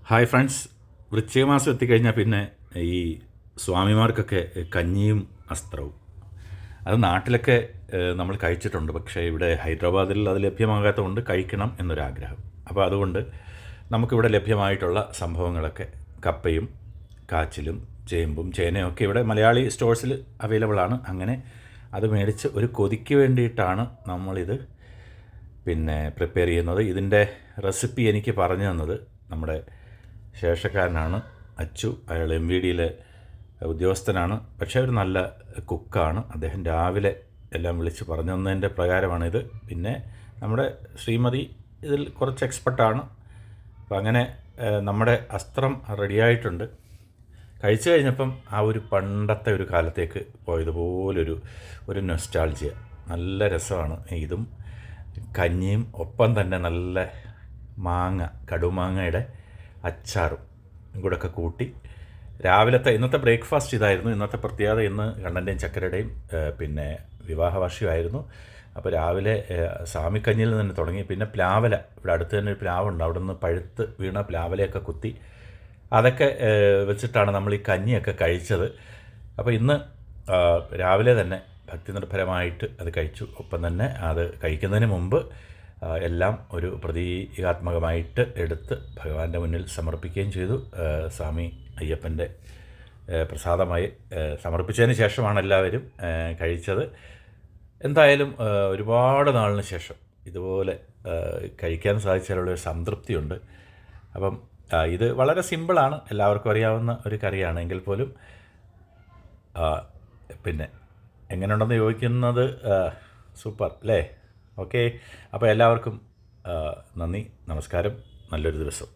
Hi friends, വൃശ്ചിക മാസം എത്തിക്കഴിഞ്ഞാൽ പിന്നെ ഈ സ്വാമിമാർക്കൊക്കെ കഞ്ഞിയും അസ്ത്രവും അത് നാട്ടിലൊക്കെ നമ്മൾ കഴിച്ചിട്ടുണ്ട്. പക്ഷേ ഇവിടെ ഹൈദരാബാദിൽ അത് ലഭ്യമാകാത്തതുകൊണ്ട് കഴിക്കണം എന്നൊരാഗ്രഹം. അപ്പോൾ അതുകൊണ്ട് നമുക്കിവിടെ ലഭ്യമായിട്ടുള്ള സംഭവങ്ങളൊക്കെ കപ്പയും കാച്ചിലും ചേമ്പും ചേനയും ഒക്കെ ഇവിടെ മലയാളി സ്റ്റോഴ്സിൽ അവൈലബിൾ ആണ്. അങ്ങനെ അത് മേടിച്ച് ഒരു കൊതിക്ക് വേണ്ടിയിട്ടാണ് നമ്മളിത് പ്രിപ്പയർ ചെയ്യുന്നത്. ഇതിൻ്റെ റെസിപ്പി എനിക്ക് പറഞ്ഞു തന്നത് നമ്മുടെ ശേഷക്കാരനാണ് അച്ചു. അയാൾ MVDയിലെ ഉദ്യോഗസ്ഥനാണ്, പക്ഷേ ഒരു നല്ല കുക്കാണ്. അദ്ദേഹം രാവിലെ എല്ലാം വിളിച്ച് പറഞ്ഞു തന്നതിൻ്റെ പ്രകാരമാണിത്. പിന്നെ നമ്മുടെ ശ്രീമതി ഇതിൽ കുറച്ച് എക്സ്പെർട്ടാണ്. അപ്പം അങ്ങനെ നമ്മുടെ അസ്ത്രം റെഡിയായിട്ടുണ്ട്. കഴിച്ചു കഴിഞ്ഞപ്പം ആ ഒരു പണ്ടത്തെ ഒരു കാലത്തേക്ക് പോയതുപോലൊരു നൊസ്റ്റാൾജിയ. നല്ല രസമാണ്. ഇതും കഞ്ഞിയും ഒപ്പം തന്നെ നല്ല കടുമാങ്ങയുടെ അച്ചാറും കൂടെയൊക്കെ കൂട്ടി രാവിലത്തെ ഇന്നത്തെ ബ്രേക്ക്ഫാസ്റ്റ് ഇതായിരുന്നു. ഇന്നത്തെ പ്രത്യേകത ഇന്ന് കണ്ണൻ്റെയും ചക്കരയുടെയും വിവാഹവാർഷികമായിരുന്നു. അപ്പോൾ രാവിലെ സാമിക്കഞ്ഞിയിൽ നിന്ന് തുടങ്ങി. പിന്നെ പ്ലാവല, ഇവിടെ അടുത്ത് തന്നെ ഒരു പ്ലാവുണ്ട്, അവിടെ നിന്ന് പഴുത്ത് വീണ പ്ലാവലയൊക്കെ കുത്തി അതൊക്കെ വെച്ചിട്ടാണ് നമ്മൾ ഈ കഞ്ഞിയൊക്കെ കഴിച്ചത്. അപ്പോൾ ഇന്ന് രാവിലെ തന്നെ ഭക്തിനിർഭരമായിട്ട് അത് കഴിച്ചു. ഒപ്പം തന്നെ അത് കഴിക്കുന്നതിന് മുമ്പ് എല്ലാം ഒരു പ്രതീകാത്മകമായിട്ട് എടുത്ത് ഭഗവാന്റെ മുന്നിൽ സമർപ്പിക്കുകയും ചെയ്തു. സ്വാമി അയ്യപ്പൻ്റെ പ്രസാദമായി സമർപ്പിച്ചതിന് ശേഷമാണ് എല്ലാവരും കഴിച്ചത്. എന്തായാലും ഒരുപാട് നാളിന് ശേഷം ഇതുപോലെ കഴിക്കാൻ സാധിച്ചതിലുള്ളൊരു സംതൃപ്തിയുണ്ട്. അപ്പം ഇത് വളരെ സിമ്പിളാണ്, എല്ലാവർക്കും അറിയാവുന്ന ഒരു കറിയാണ്. എങ്കിൽ പോലും പിന്നെ എങ്ങനെയുണ്ടെന്ന് ചോദിക്കുന്നത് സൂപ്പർ അല്ലേ? ഓക്കെ, അപ്പോൾ എല്ലാവർക്കും നന്ദി, നമസ്കാരം, നല്ലൊരു ദിവസം.